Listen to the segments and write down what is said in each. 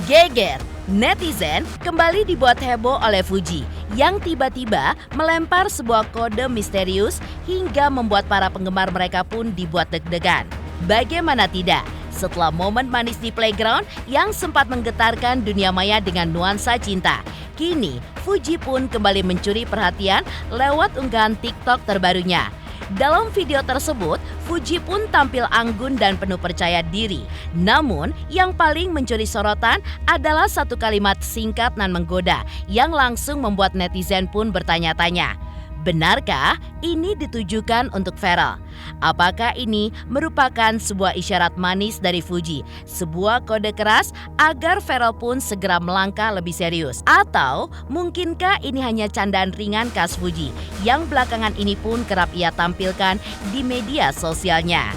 Geger, netizen kembali dibuat heboh oleh Fuji yang tiba-tiba melempar sebuah kode misterius hingga membuat para penggemar mereka pun dibuat deg-degan. Bagaimana tidak, setelah momen manis di playground yang sempat menggetarkan dunia maya dengan nuansa cinta, kini Fuji pun kembali mencuri perhatian lewat unggahan TikTok terbarunya. Dalam video tersebut, Fuji pun tampil anggun dan penuh percaya diri. Namun, yang paling mencuri sorotan adalah satu kalimat singkat nan menggoda yang langsung membuat netizen pun bertanya-tanya. Benarkah ini ditujukan untuk Pharrell? Apakah ini merupakan sebuah isyarat manis dari Fuji, sebuah kode keras agar Pharrell pun segera melangkah lebih serius? Atau mungkinkah ini hanya candaan ringan khas Fuji yang belakangan ini pun kerap ia tampilkan di media sosialnya?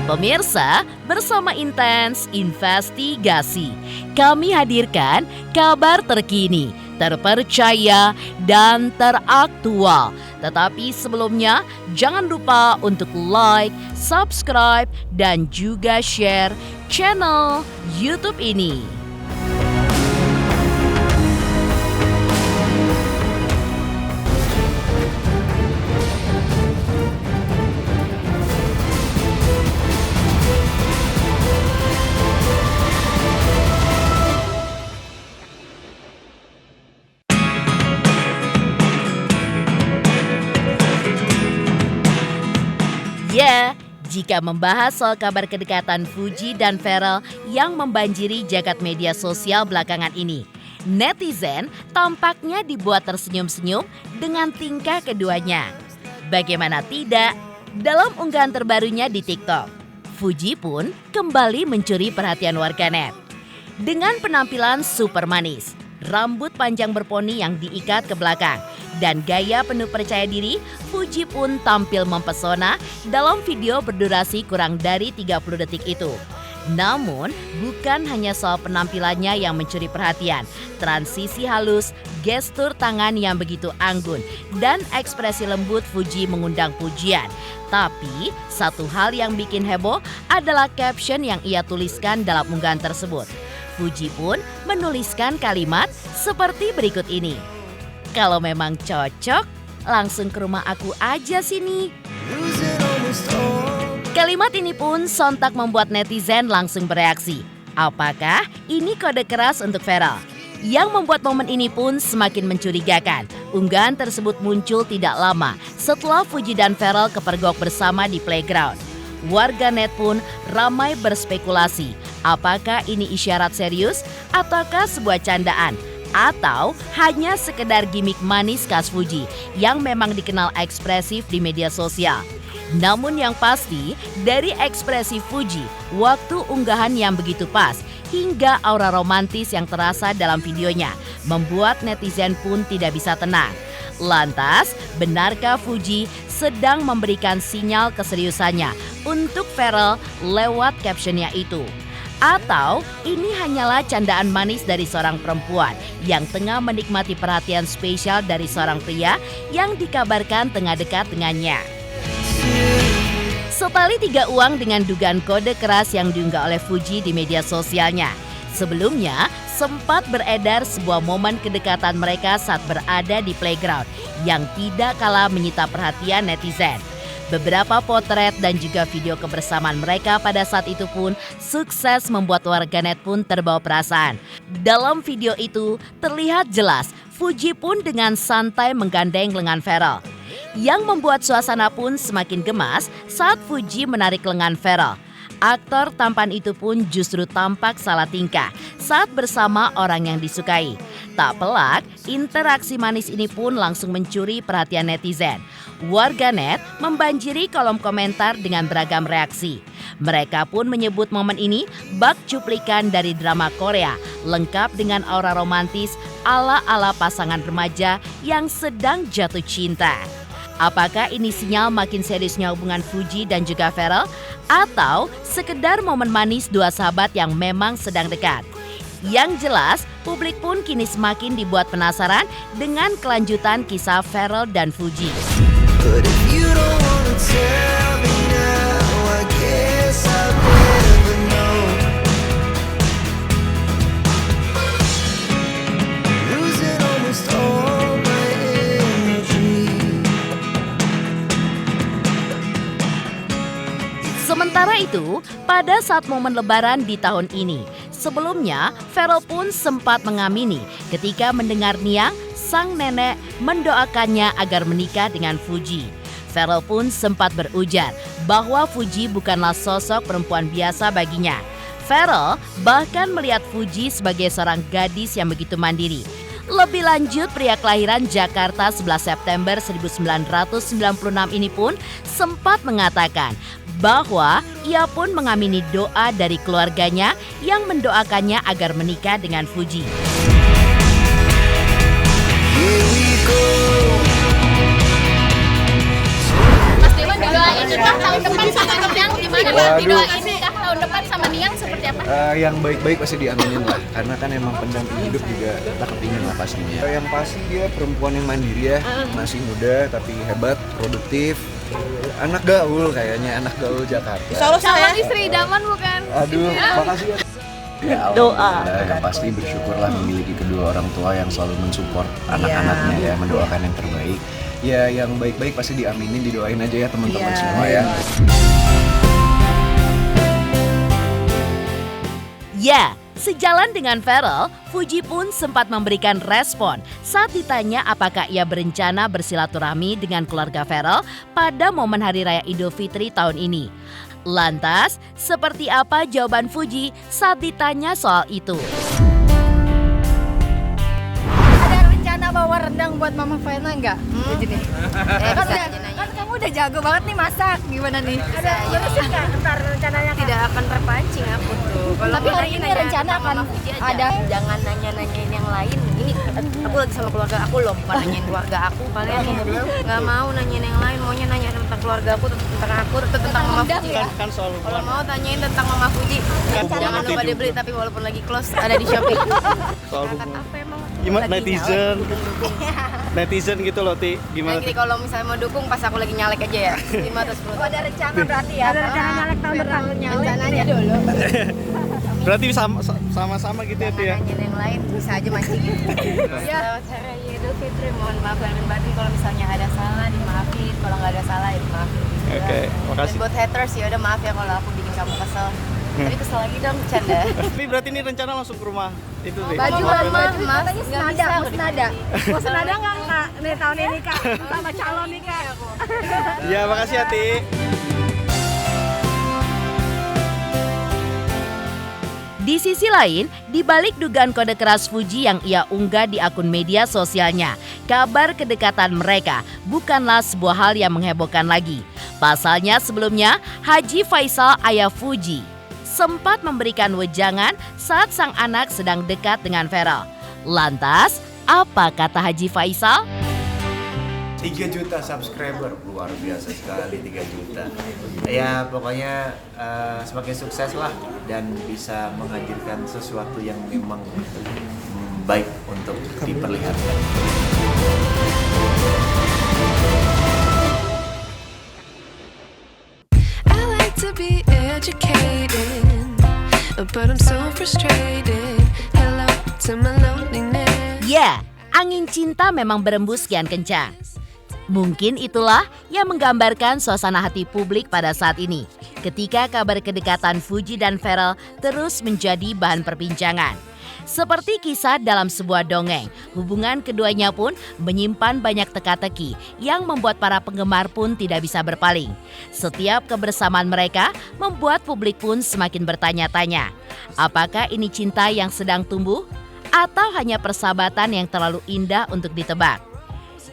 Pemirsa, bersama Intens Investigasi, kami hadirkan kabar terkini, terpercaya, dan teraktual. Tetapi sebelumnya, jangan lupa untuk like, subscribe, dan juga share channel YouTube ini. Ya, jika membahas soal kabar kedekatan Fuji dan Pharrell yang membanjiri jagat media sosial belakangan ini, netizen tampaknya dibuat tersenyum-senyum dengan tingkah keduanya. Bagaimana tidak, dalam unggahan terbarunya di TikTok, Fuji pun kembali mencuri perhatian warganet. Dengan penampilan super manis, rambut panjang berponi yang diikat ke belakang, dan gaya penuh percaya diri, Fuji pun tampil mempesona dalam video berdurasi kurang dari 30 detik itu. Namun, bukan hanya soal penampilannya yang mencuri perhatian. Transisi halus, gestur tangan yang begitu anggun, dan ekspresi lembut Fuji mengundang pujian. Tapi, satu hal yang bikin heboh adalah caption yang ia tuliskan dalam unggahan tersebut. Fuji pun menuliskan kalimat seperti berikut ini. Kalau memang cocok, langsung ke rumah aku aja sini. Kalimat ini pun sontak membuat netizen langsung bereaksi. Apakah ini kode keras untuk Pharrell? Yang membuat momen ini pun semakin mencurigakan. Unggahan tersebut muncul tidak lama setelah Fuji dan Pharrell kepergok bersama di playground. Warganet pun ramai berspekulasi. Apakah ini isyarat serius ataukah sebuah candaan? Atau hanya sekedar gimmick manis khas Fuji yang memang dikenal ekspresif di media sosial. Namun yang pasti, dari ekspresi Fuji, waktu unggahan yang begitu pas, hingga aura romantis yang terasa dalam videonya, membuat netizen pun tidak bisa tenang. Lantas, benarkah Fuji sedang memberikan sinyal keseriusannya untuk Pharrell lewat captionnya itu? Atau ini hanyalah candaan manis dari seorang perempuan yang tengah menikmati perhatian spesial dari seorang pria yang dikabarkan tengah dekat dengannya? Setali 3 uang dengan dugaan kode keras yang diunggah oleh Fuji di media sosialnya. Sebelumnya, sempat beredar sebuah momen kedekatan mereka saat berada di playground yang tidak kalah menyita perhatian netizen. Beberapa potret dan juga video kebersamaan mereka pada saat itu pun sukses membuat warganet pun terbawa perasaan. Dalam video itu terlihat jelas Fuji pun dengan santai menggandeng lengan Pharrell, yang membuat suasana pun semakin gemas saat Fuji menarik lengan Pharrell. Aktor tampan itu pun justru tampak salah tingkah saat bersama orang yang disukai. Tak pelak, interaksi manis ini pun langsung mencuri perhatian netizen. Warganet membanjiri kolom komentar dengan beragam reaksi. Mereka pun menyebut momen ini bak cuplikan dari drama Korea, lengkap dengan aura romantis ala-ala pasangan remaja yang sedang jatuh cinta. Apakah ini sinyal makin seriusnya hubungan Fuji dan juga Pharrell? Atau sekedar momen manis dua sahabat yang memang sedang dekat? Yang jelas, publik pun kini semakin dibuat penasaran dengan kelanjutan kisah Pharrell dan Fuji. But if you don't wanna tell me now, I guess I will. Sementara itu, pada saat momen lebaran di tahun ini, sebelumnya Ferrell pun sempat mengamini ketika mendengar Niang, sang nenek, mendoakannya agar menikah dengan Fuji. Ferrell pun sempat berujar bahwa Fuji bukanlah sosok perempuan biasa baginya. Ferrell bahkan melihat Fuji sebagai seorang gadis yang begitu mandiri. Lebih lanjut, pria kelahiran Jakarta 11 September 1996 ini pun sempat mengatakan bahwa ia pun mengamini doa dari keluarganya yang mendoakannya agar menikah dengan Fuji. Mas Dewan didoain nikah tahun depan sama Niang gimana Mas? Didoain nikah tahun depan sama Niang seperti apa? Yang baik-baik pasti diaminin lah, karena kan emang pendamping hidup juga kita kepingin lah pastinya. Yang pasti dia perempuan yang mandiri ya, masih muda tapi hebat, produktif, anak gaul kayaknya, anak gaul Jakarta. Calon istri idaman bukan? Aduh, makasih ya. Ya, yang pasti bersyukurlah memiliki kedua orang tua yang selalu mensupport anak-anaknya ya, mendoakan yang terbaik. Ya, yang baik-baik pasti diaminin, didoain aja ya teman-teman semua ya. Ya, sejalan dengan Ferrell, Fuji pun sempat memberikan respon saat ditanya apakah ia berencana bersilaturahmi dengan keluarga Ferrell pada momen Hari Raya Idul Fitri tahun ini. Lantas, seperti apa jawaban Fuji saat ditanya soal itu? Ada rencana bawa rendang buat Mama Faina nggak? Jadi nih. Kan kamu udah jago banget nih masak, gimana nih? Ada ntar rencananya tidak akan terpancing aku tuh. Tapi hari ini rencana akan ada. Jangan nanya-nanyain yang lain. Ini aku lagi sama keluarga aku loh, bukan nanyain keluarga aku. Kalian nggak mau nanyain yang lain, maunya nanya tentang keluarga aku, tentang aku, tentang Mama Fuji. Kan soal Kalau mau tanyain tentang Mama Fuji, jangan lupa dibeli tapi walaupun lagi close ada di Shopee. soal Kata hubungan. apa emang? Gimana Lagi netizen? nyalek. Netizen gitu loh, Ti. Gimana? Jadi kalau misalnya mau dukung pas aku lagi nyalek aja ya. 5 atau 10. Ada rencana berarti ya? Ada rencana nyalek tahun depan. Rencananya dulu. Berarti sama-sama gitu ya, Ti ya? Jangan yang lain bisa aja mancingin. Ya. Selamat Hari Raya Idul Fitri. Mohon maaf lahir dan batin kalau misalnya ada salah dimaafin, kalau nggak ada salah ya dimaafin. Oke, makasih. Dan buat haters ya udah maaf ya kalau aku bikin kamu kesel. Tapi kesel lagi dong, bercanda. Tapi berarti ini rencana langsung ke rumah itu, Ti? Baju Mama mama, Faina. mas, nggak bisa aku senada. Mau senada nggak nih tahun ini Kak? Sama calon nih Kak. Iya, makasih ya, Ti. Di sisi lain, di balik dugaan kode keras Fuji yang ia unggah di akun media sosialnya, kabar kedekatan mereka bukanlah sebuah hal yang menghebohkan lagi. Pasalnya sebelumnya, Haji Faisal ayah Fuji sempat memberikan wejangan saat sang anak sedang dekat dengan Ferrell. Lantas, apa kata Haji Faisal? 3 juta subscriber, luar biasa sekali 3 juta. Ya pokoknya semakin sukses lah dan bisa menghadirkan sesuatu yang memang baik untuk diperlihatkan. I like to be educated, but I'm so frustrated. Hello to my loneliness. Ya, angin cinta memang berembus kian kencang. Mungkin itulah yang menggambarkan suasana hati publik pada saat ini, ketika kabar kedekatan Fuji dan Ferrell terus menjadi bahan perbincangan. Seperti kisah dalam sebuah dongeng, hubungan keduanya pun menyimpan banyak teka-teki yang membuat para penggemar pun tidak bisa berpaling. Setiap kebersamaan mereka membuat publik pun semakin bertanya-tanya, apakah ini cinta yang sedang tumbuh atau hanya persahabatan yang terlalu indah untuk ditebak?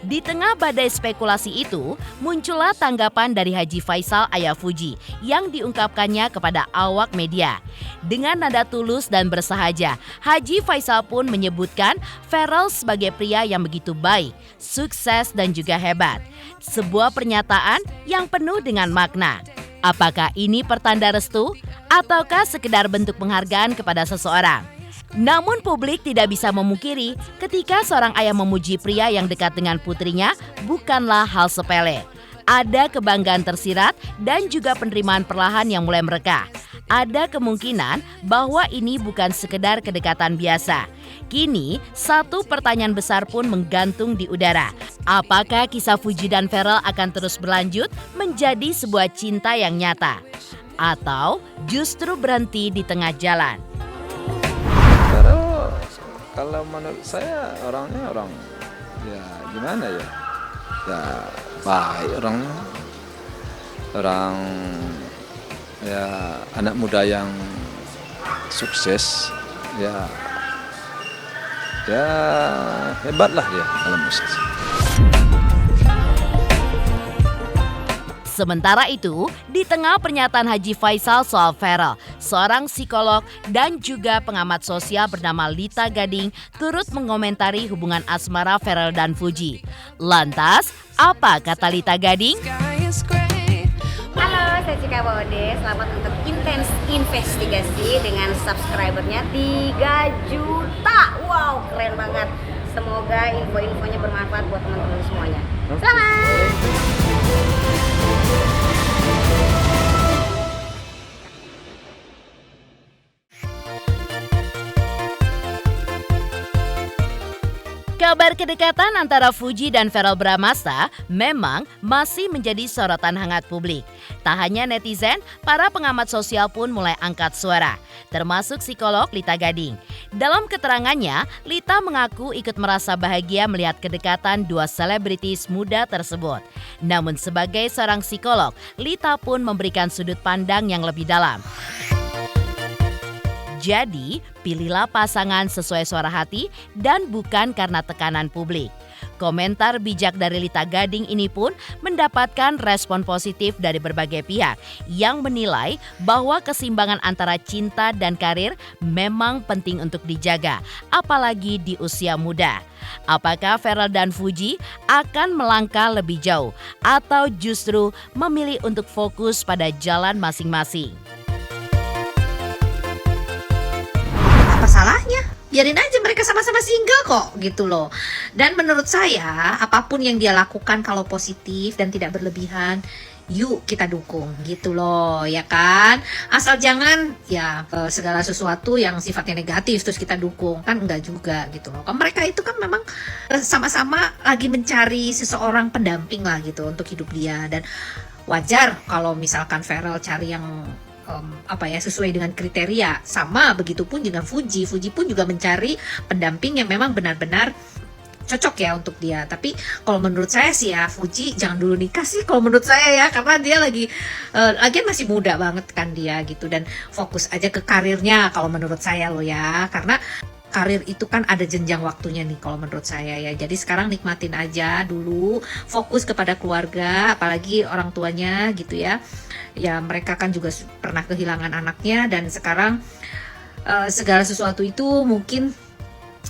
Di tengah badai spekulasi itu, muncullah tanggapan dari Haji Faisal ayah Fuji yang diungkapkannya kepada awak media. Dengan nada tulus dan bersahaja, Haji Faisal pun menyebutkan Ferrell sebagai pria yang begitu baik, sukses dan juga hebat. Sebuah pernyataan yang penuh dengan makna. Apakah ini pertanda restu ataukah sekedar bentuk penghargaan kepada seseorang? Namun publik tidak bisa memungkiri ketika seorang ayah memuji pria yang dekat dengan putrinya bukanlah hal sepele. Ada kebanggaan tersirat dan juga penerimaan perlahan yang mulai mereka. Ada kemungkinan bahwa ini bukan sekedar kedekatan biasa. Kini, satu pertanyaan besar pun menggantung di udara. Apakah kisah Fuji dan Ferrell akan terus berlanjut menjadi sebuah cinta yang nyata? atau justru berhenti di tengah jalan. Kalau menurut saya orangnya orang ya gimana ya, ya baik orangnya, orang ya anak muda yang sukses, ya hebat lah dia dalam musik. Sementara itu, di tengah pernyataan Haji Faisal soal Pharrell, seorang psikolog dan juga pengamat sosial bernama Lita Gading turut mengomentari hubungan asmara Pharrell dan Fuji. Lantas, apa kata Lita Gading? Halo, saya Cika Bode. Selamat untuk Intens Investigasi dengan subscribernya 3 juta. Wow, keren banget. Semoga info-infonya bermanfaat buat teman-teman semuanya. Selamat! Kabar kedekatan antara Fuji dan Verrell Bramasta memang masih menjadi sorotan hangat publik. Tak hanya netizen, para pengamat sosial pun mulai angkat suara, termasuk psikolog Lita Gading. Dalam keterangannya, Lita mengaku ikut merasa bahagia melihat kedekatan dua selebritis muda tersebut. Namun sebagai seorang psikolog, Lita pun memberikan sudut pandang yang lebih dalam. Jadi, pilihlah pasangan sesuai suara hati dan bukan karena tekanan publik. Komentar bijak dari Lita Gading ini pun mendapatkan respon positif dari berbagai pihak yang menilai bahwa keseimbangan antara cinta dan karir memang penting untuk dijaga, apalagi di usia muda. Apakah Pharrell dan Fuji akan melangkah lebih jauh atau justru memilih untuk fokus pada jalan masing-masing? Apa salahnya? Biarin aja mereka sama-sama single kok gitu loh. Dan menurut saya apapun yang dia lakukan kalau positif dan tidak berlebihan, yuk kita dukung gitu loh, ya kan? Asal jangan ya segala sesuatu yang sifatnya negatif terus kita dukung, kan enggak juga gitu loh. Kan mereka itu kan memang sama-sama lagi mencari seseorang pendamping lah gitu untuk hidup dia. Dan wajar kalau misalkan Pharrell cari yang sesuai dengan kriteria. Sama begitupun dengan Fuji pun juga mencari pendamping yang memang benar-benar cocok ya untuk dia. Tapi kalau menurut saya sih ya, Fuji jangan dulu nikah sih kalau menurut saya ya, karena dia lagian masih muda banget kan dia gitu, dan fokus aja ke karirnya kalau menurut saya loh ya, karena karir itu kan ada jenjang waktunya nih kalau menurut saya ya. Jadi sekarang nikmatin aja dulu, fokus kepada keluarga, apalagi orang tuanya gitu ya. Ya mereka kan juga pernah kehilangan anaknya, dan sekarang segala sesuatu itu mungkin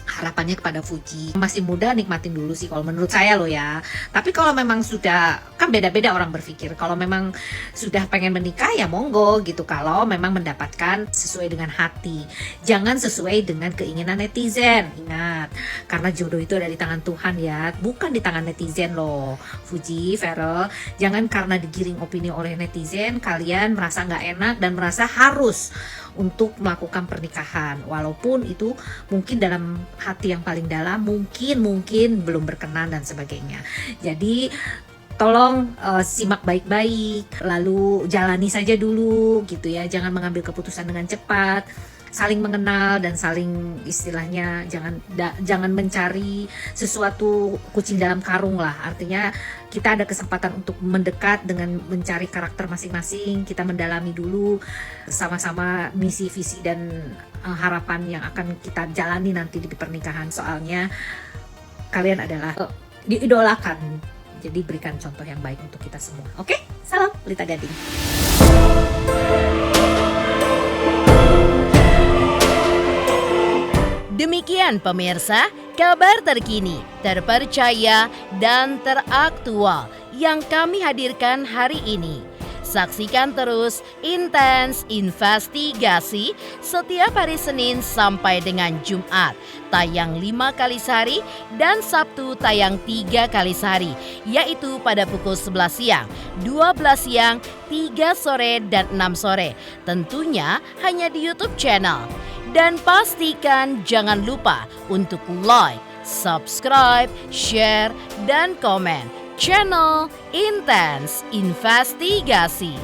harapannya kepada Fuji. Masih muda, nikmatin dulu sih kalau menurut saya loh ya. Tapi kalau memang sudah, kan beda-beda orang berpikir. Kalau memang sudah pengen menikah ya monggo gitu, kalau memang mendapatkan sesuai dengan hati. Jangan sesuai dengan keinginan netizen. Ingat, karena jodoh itu ada di tangan Tuhan ya, bukan di tangan netizen loh. Fuji, Pharrell, jangan karena digiring opini oleh netizen kalian merasa nggak enak dan merasa harus untuk melakukan pernikahan, walaupun itu mungkin dalam hati yang paling dalam mungkin belum berkenan dan sebagainya. Jadi tolong simak baik-baik, lalu jalani saja dulu gitu ya, jangan mengambil keputusan dengan cepat. Saling mengenal dan saling istilahnya jangan mencari sesuatu kucing dalam karung lah. Artinya kita ada kesempatan untuk mendekat dengan mencari karakter masing-masing. Kita mendalami dulu sama-sama misi, visi dan harapan yang akan kita jalani nanti di pernikahan. Soalnya kalian adalah diidolakan. Jadi berikan contoh yang baik untuk kita semua. Oke? Salam Lita Gading. Demikian pemirsa, kabar terkini, terpercaya, dan teraktual yang kami hadirkan hari ini. Saksikan terus Intens Investigasi setiap hari Senin sampai dengan Jumat, tayang 5 kali sehari dan Sabtu tayang 3 kali sehari, yaitu pada pukul 11 siang, 12 siang, 3 sore, dan 6 sore. Tentunya hanya di YouTube channel. Dan pastikan jangan lupa untuk like, subscribe, share, dan komen channel Intens Investigasi.